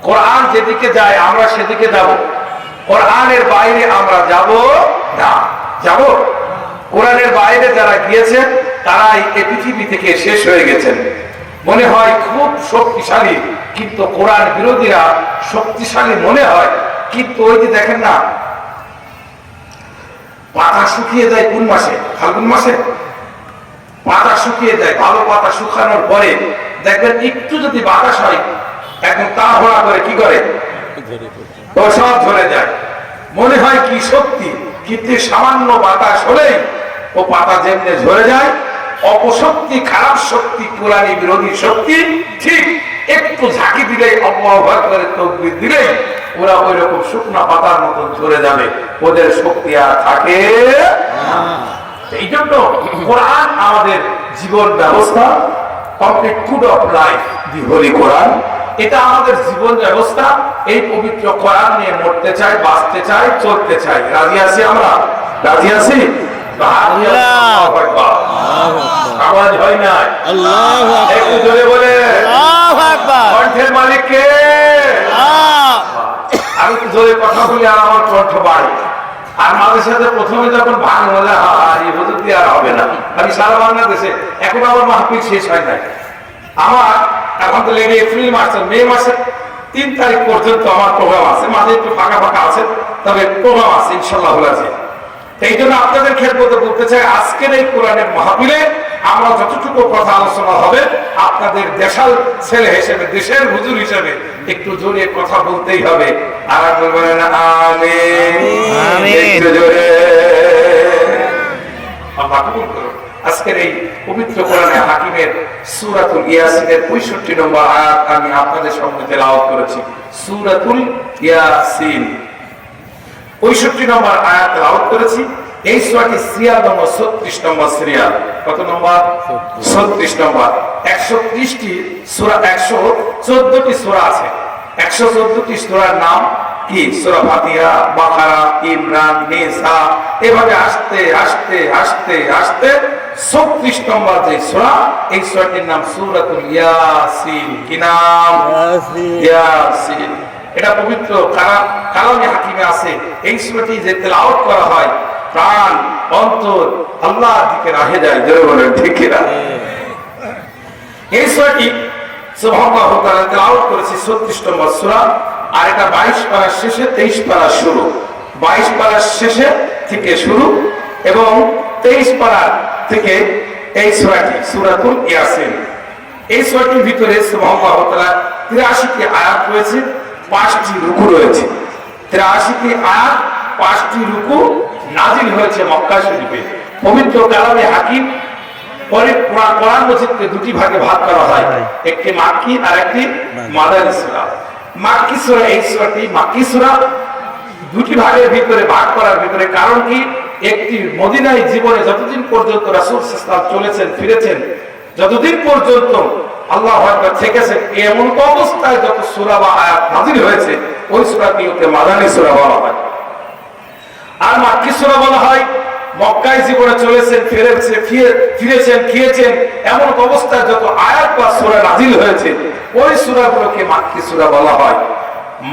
কোরআন যেদিকে যায় আমরা সেদিকে যাব, কোরআনের বাইরে আমরা যাব না। যাব? কোরআনের বাইরে যারা গিয়েছেন তারাই এই পৃথিবী থেকে শেষ হয়ে গেছেন। মনে হয় খুব শক্তিশালী, কিন্তু কোরআন বিরোধীরা শক্তিশালী মনে হয়, কিন্তু ওই যে দেখেন না, পাতা শুকিয়ে যায় কোন মাসে? ফাল্গুন মাসে পাতা শুকিয়ে যায়। ভালো পাতা শুকানোর পরে দেখবেন একটু যদি বাতাস হয়, এখন তাড়াহুড়া করে কি করে, তো সব ঝরে যায়। মনে হয় কি শক্তি, কিন্তু সামান্য বাতাস হলেই ও পাতা যেমনি ঝরে যায়। অপশক্তি, খারাপ শক্তি, কোরআনী বিরোধী শক্তি ঠিক একটু ঝাঁকি দিলেই, আল্লাহু আকবার তাকবীর দিলেই ওরা ওই রকম শুকনা পাতার মতো ঝরে যাবে। ওদের শক্তি আর থাকে না। এই জন্য কোরআন আমাদের জীবন ব্যবস্থা, কমপ্লিট কোড অফ লাইফ, দি হোলি কোরআন। এটা আমাদের জীবন ব্যবস্থা। এই পবিত্র কোরআন নিয়ে মরতে চাই, বাঁচতে চাই, চলতে চাই। রাজি আছি আমরা? রাজি আছি? আওয়াজ হয় না, একটু জোরে বলে। কণ্ঠের মালিক কে? আমি তো জোরে কথা বলি আর আমার কণ্ঠ বাড়ে। আর মাঝে সাথে প্রথমে যখন ভাঙ হলে আর এই হুজুর দিয়ে আর হবে না, আমি সারা বাংলাদেশে এখন আমার মাহফিল শেষ হয় নাই। আমার এখন তো লেগে এপ্রিল মাসে, মে মাসের 3 তারিখ পর্যন্ত আমার প্রোগ্রাম আছে। মাঝে একটু ফাঁকা ফাঁকা আছে, তবে প্রোগ্রাম আছে ইনশাল্লাহ আছে। এই জন্য আপনাদের খেদমতে বলতে চাই, আজকের এই কোরআনের মাহফিলে আমরা যতটুকু কথা আলোচনা হবে, আপনাদের দেশাল ছেলে হিসেবে, দেশের হুজুর হিসেবে একটু জোরে কথা বলতেই হবে। আর বলবেন আমিন, একটু জোরে। আল্লাহ কবুল করুন। আজকের এই পবিত্র কোরআনে হাকিমের সূরাতুল ইয়াসিনের 65 নম্বর আয়াত আমি আপনাদের সামনে তেলাওয়াত করেছি। সূরাতুল ইয়াসিন 65 নম্বর আয়াত তেলাওয়াত করেছি। এই সূরাটি সিরিয়াল নম্বর 36 নম্বর সিরিয়াল। কত নম্বর? 36 নম্বর। 130টি সূরা, 114টি সূরা আছে। 114টি সূরার নাম কি? সূরা ফাতিহা, বাকারা, ইমরান, নিসা, এভাবে আসতে আসতে আসতে আসতে 36 নম্বর যে সূরা, এই সূরাটির নাম সূরাতুল ইয়াসিন। কি নাম? ইয়াসিন। এটা পবিত্র কালামে হাকিমে আছে। এই সূরাটি যে তেলাওয়াত করা হয়, প্রাণ অন্তর আল্লাহর দিকে রাহে যায়। জোরে বলেন ঠিক কি না? এই সূরাটি সুবহানাল্লাহ তাআলা তেলাওয়াত করেছে 36 নম্বর সূরা। আর এটা 22 পারার শেষে 23 পারা শুরু। 22 পারার শেষে থেকে শুরু এবং 23 পারা থেকে এই সূরাটি সূরাতুল ইয়াসিন। এই সূরাটির ভিতরে সুবহানাল্লাহ তাআলা 83টি আয়াত রয়েছে, 5টি রুকু রয়েছে। 83টি আয়াত, 5টি রুকু নাজিল হয়েছে মক্কা শরীফে। পবিত্র কালামে হাকিম পরে কোরআন মজিদকে দুটি ভাগে ভাগ করা হয়, একটি মাক্কি আর একটি মাদানী সূরা। মাক্কি সূরা, এই সূরাটি মাক্কি সূরা। দুটি ভাগের ভিতরে ভাগ করার ভিতরে কারণ কি? একটি মদিনায় জীবনে যতদিন পর্যন্ত রাসূল সাল্লাল্লাহু আলাইহি ওয়াসাল্লাম চলেছেন, ফিরেছেন, যতদিন পর্যন্ত আল্লাহু আকবার থেকেছে, এমন অবস্থায় যত সূরা বা আয়াত নাযিল হয়েছে, ওই সূরাটিকে মাদানী সূরা বলা হয়। আর মাক্কি সূরা বলা হয় মক্কায় জীবনে চলেছেন, ফিরেছেন, খেয়েছেন, এমন অবস্থায় যত আয়াত বা সূরা নাযিল হয়েছে, ওই সূরাগুলোকে মাক্কি সূরা বলা হয়।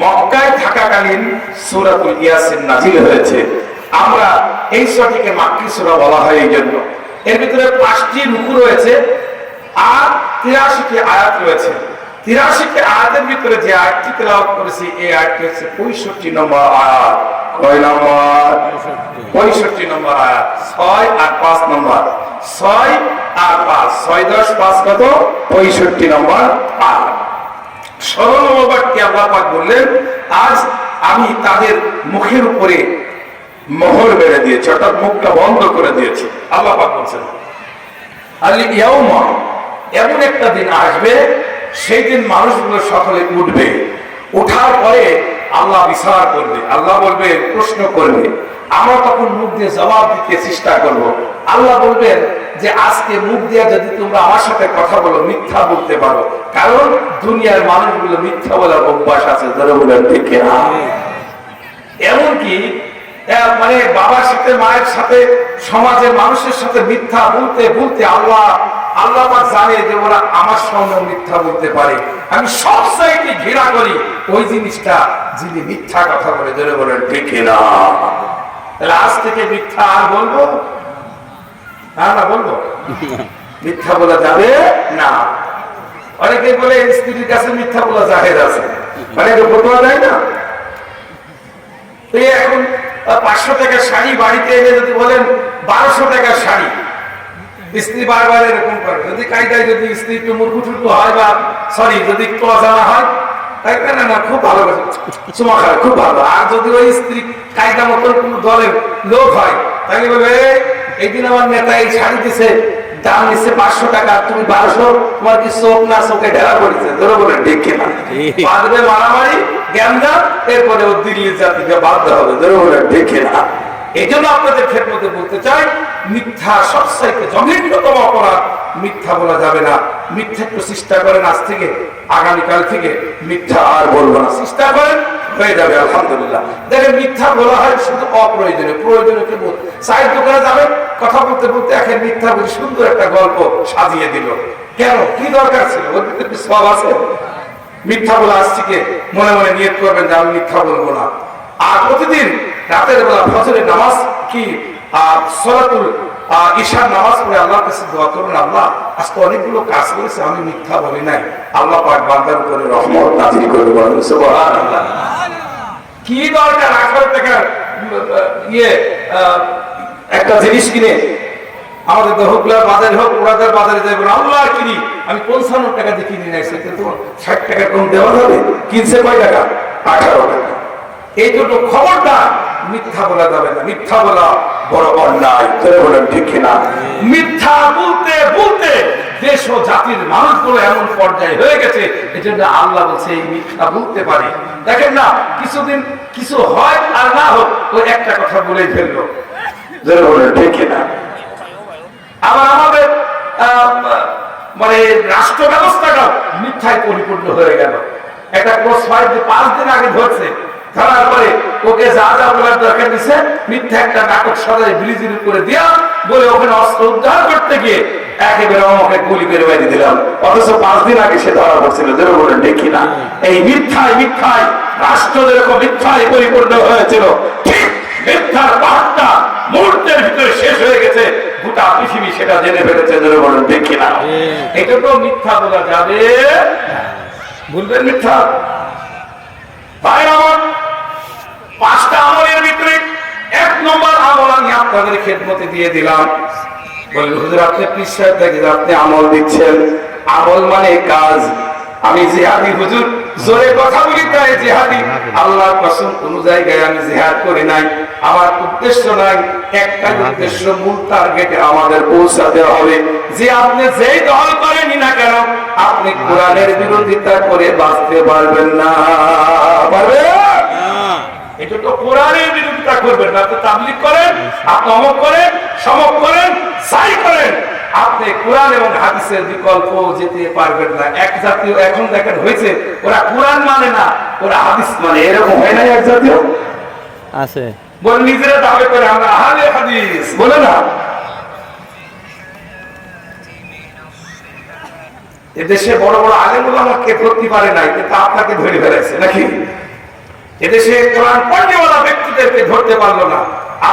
মক্কায় থাকাকালীন সূরাতুল ইয়াসিন নাযিল হয়েছে। আমরা এই সূরাটিকে মাক্কি সূরা বলা হয় এই জন্য। এর ভিতরে 5টি রুকু রয়েছে আর 83টি আয়াত রয়েছে। 83টি আয়াতের ভিতরে যে আয়াতটি তেলাওয়াত করেছি, এই আয়াতটি হচ্ছে 65 নম্বর আয়াত। কয় নম্বর? 65 নম্বর আয়াত। 6 আর 5 নম্বর। 6 আর 5, 6 10 5 কত? 65 নম্বর আয়াত। 16 নম্বর বাক্যে আল্লাহ পাক বললেন, আজ আমি তাদের মুখের উপরে মোহর মেরে দিয়েছি, অর্থাৎ মুখটা বন্ধ করে দিয়েছি। আল্লাহ পাক বলছেন আল ইয়াউমা, এমন একটা দিন আসবে, সেই দিন মানুষগুলো সকলে উঠবে। ওঠার পরে আল্লাহ বিচার করবে, আল্লাহ বলবে, প্রশ্ন করবে। আমরা তখন মুখ দিয়ে জবাব দিতে চেষ্টা করব। আল্লাহ বলবেন যে আজকে মুখ দিয়ে যদি তোমরা আমার সাথে কথা বলো, মিথ্যা বলতে পারো, কারণ দুনিয়ার মানুষগুলো মিথ্যা বলার অভ্যাস আছে। ধরে বলেন ঠিক না? এমনকি মানে বাবার সাথে, মায়ের সাথে, সমাজের মানুষের সাথে মিথ্যা বলতে বলতে আল্লাহ আল্লাহ পাক জানে যে ওরা আমার সামনে মিথ্যা বলতে পারে। আমি সবচাইতে ঘৃণা করি ওই জিনিসটা যিনি মিথ্যা কথা বলে, ধরে বলেন ঠিক না। তাহলে আজ থেকে মিথ্যা আর বলবো না, বলবো মিথ্যা বলা যাবে না। অনেকে বলে স্ত্রীর কাছে মিথ্যা বলা জায়েজ আছে, অনেকে বলতে যায় না। এখন 500 টাকার শাড়ি বাড়িতে এনে যদি বলেন 1200 টাকার শাড়ি, স্ত্রী বারবার এরকম করে। যদি কায়দায় যদি স্ত্রী একটু মুরগুটুকু হয় বা সরি যদি একটু অজানা হয়, তাই না খুব ভালো চুমা খায়, খুব ভালো। আর যদি ওই স্ত্রী কায়দা মতন কোন দলের লোক হয়, তাকে বলবে এই দিন আমার নেতা এই শাড়ি দিছে, দাম নিচ্ছে 500 টাকা, তুমি 1200, তোমার কি চোখ না চোখে ঢেলা পড়েছে, ধরে বলেন ঠিক কিনা। বাঁধবে মারামারি জ্ঞানদা, এরপরে ও দিল্লির জাতিকে বাধ্য হবে, ধরে বলেন ঠিক কিনা। এই জন্য আপনাদের ক্ষেত্রে বলতে চাই, মিথ্যা সবচাইতে জঘন্যতম অপরাধ। মিথ্যা বলা যাবে না। মিথ্যা একটু চেষ্টা করেন, আজ থেকে আগামীকাল থেকে মিথ্যা আর বলবো না, চেষ্টা করেন, হয়ে যাবে আলহামদুলিল্লাহ। দেখেন মিথ্যা বলা হয় শুধু অপ্রয়োজনীয়, প্রয়োজনীয় কি বল, চায়ের দোকানে যাবেন, কথা বলতে বলতে এখন মিথ্যা বলে সুন্দর একটা গল্প সাজিয়ে দিল, কেন কি দরকার ছিল, ওর ভিতরে সব আছে। মিথ্যা বলা আজ থেকে মনে মনে নিয়ত করবেন যে আমি মিথ্যা বলবো না। আর প্রতিদিন রাতের বেলা ফজরের নামাজ কি সলাতুল ঈশার নামাজ পড়ে আল্লাহর কাছে দোয়া করুন, আল্লাহ আজকে অনেকগুলো কাজ করেছে আমি মিথ্যা বলি নাই, আল্লাহ পাক বান্দার উপরে রহমত নাযিল করে বলেন সুবহানাল্লাহ। কি দরকার 18 টাকার একটা জিনিস কিনে আমাদের দহকুলার বাজারে হোক, ওরাদের বাজারে যাই বলে আল্লাহ কিনি, আমি 55 টাকা দিয়ে কিনে নিয়ে আসছি, কিন্তু 60 টাকা কম দেওয়া যাবে, কিনছে কয় টাকা, 18 টাকা। এই দুটো খবরদার মিথ্যা বলা যাবে না। মিথ্যা বলা বড় অন্যায়, বলেন ঠিক কিনা। মিথ্যা বলতে বলতে দেশ ও জাতির মানুষগুলো এমন পর্যায়ে হয়ে গেছে, এজন্য আল্লাহ বলছে এই মিথ্যা বলতে পারে। দেখেন না, কিছুদিন কিছু হয় আর না হোক, ওই একটা কথা বলে ফেললো, বলেন ঠিক কিনা। আবার আমাদের মানে রাষ্ট্র ব্যবস্থাটাও মিথ্যায় পরিপূর্ণ হয়ে গেল। একটা ক্রস ফায়ার 5 দিন আগে ধরছে, ধরার পরে ওকে যা যা বলার দরকার দিচ্ছে মিথ্যা একটা নাটক সাজায় ব্রিজের উপরে দিয়া বলে ওখানে অস্ত্র উদ্ধার করতে গিয়ে একেবারে আমাকে গুলি করে বাইরে দিলাম, অথচ 5 দিন আগে সে ধরা পড়ছিল, যেন বলেন ঠিক কিনা। এই মিথ্যায় মিথ্যায় রাষ্ট্র যেরকম মিথ্যায় পরিপূর্ণ হয়েছিল, ঠিক মিথ্যার পাহাড়টা মুহূর্তের ভিতরে শেষ হয়ে গেছে, গোটা পৃথিবী সেটা জেনে ফেলেছে, যেন বলেন ঠিক কিনা। এটা তো মিথ্যা বলা যাবে, বলবেন মিথ্যা। ভাই আমার 5টা আমলের ভিতরে 1 নম্বর আমল আমি আপনাদের খেদমতে দিয়ে দিলাম। বললেন হুজুর আপনি পীর সাহেব থেকে আপনি আমল দিচ্ছেন, আমল মানে কাজ। আমি জিহাদি হুজুর, জোরে কথা বলি তাই জিহাদি। আল্লাহর কসম কোন জায়গায় আমি জিহাদ করি নাই, আমার উদ্দেশ্য নাই, একটা উদ্দেশ্য, মূল টার্গেটে আমাদের পৌঁছাতে হবে যে আপনি যেই দল করেনই না কেন আপনি কোরআনের বিরোধিতা করে বাঁচতে পারবেন না, পারবে। এটা তো কোরআনের বিরোধিতা করবেন না, তো তাবলীগ করেন, আপনি অমক করেন, সমক করেন, সাই করেন, আপনি কোরআন এবং হাদিসের বিকল্প যেতে পারবেন না। এক জাতীয় এখন দেখেন হয়েছে, ওরা কোরআন মানে না, ওরা হাদিস মানে, এরকম হয় না এক জাতীয় আছে, বলে নিজেরা দাবি করে আমরা আহলে হাদিস, বলে না। এদেশে বড় বড় আলেম ওলামাকে ধরতে পারে নাই, কিন্তু আপনাকে ধরে ফেলেছে নাকি। এদেশে কোরআন পড়নেওয়ালা ব্যক্তিদেরকে ধরতে পারলো না।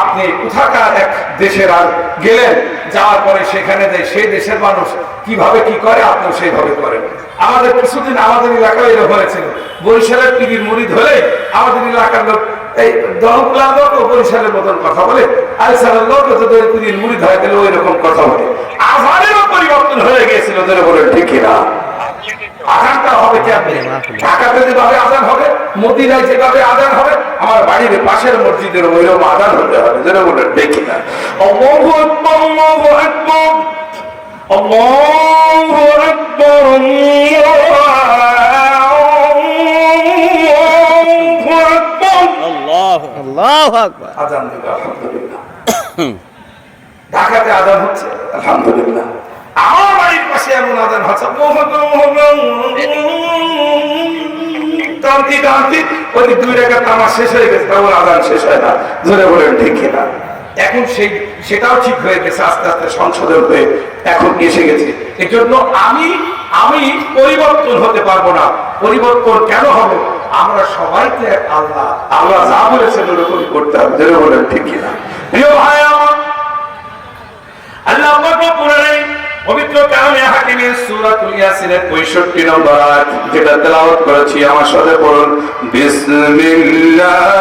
আপনি কোথাকার এক দেশের আর গেলেন, যাওয়ার পরে সেখানে দেয় সেই দেশের মানুষ কিভাবে কি করে আপনি সেইভাবে করেন। আমাদের কিছুদিন আমাদের এলাকায় এরকম হয়েছিল, বরিশালের পীরের মুরিদ হলে আমাদের এলাকার লোক এই দহকুলার লোক ও বরিশালের মতন কথা বলে, আইসালের লোক যদি পীরের মুরিদ হয় তাহলে ওই রকম কথা বলে। আজানেরও পরিবর্তন হয়ে গিয়েছিল, যেটা বলেন ঠিক কিনা। আজানটা হবে কেমনে? ঢাকাতে যেভাবে আজান হবে, মদিনায় যেভাবে আজান হবে, আমার বাড়ির পাশের মসজিদের ওইরকম আজান হতে হবে, যেটা বলেন ঠিক কিনা। আল্লাহু আকবার, আল্লাহু আকবার, আল্লাহু আকবার, আল্লাহু আকবার। আজান দিবে আলহামদুলিল্লাহ। ঢাকাতে আজান হচ্ছে আলহামদুলিল্লাহ, আমার বাড়ির পাশে এমন আজান হচ্ছে, টানতি টানতি ওই 2 রাকাত নামাজ শেষ হয়ে গেছে, তারপর আজান শেষ হয় না, জোরে বলেন ঠিক কিনা। এখন সেটাও ঠিক হয়ে গেছে, আস্তে আস্তে সংশোধন হয়ে এখন এসে গেছে। এজন্য আমি পরিবর্তন হতে পারবো না। পরিবর্তন কেন হবে? আমরা সবাই তো এক আল্লাহ, আল্লাহ যা বলেছেন ওরকমই করতে হবে। যেটা বলেন ঠিক কিনা? প্রিয় ভাই আমার, আল্লাহ পবিত্র কালামে হাকিমের সূরাতুল ইয়াসিনের 65 নম্বর আয়াত যেটা তেলাওয়াত করেছি, আমার সাথে পড়ুন, বিসমিল্লাহ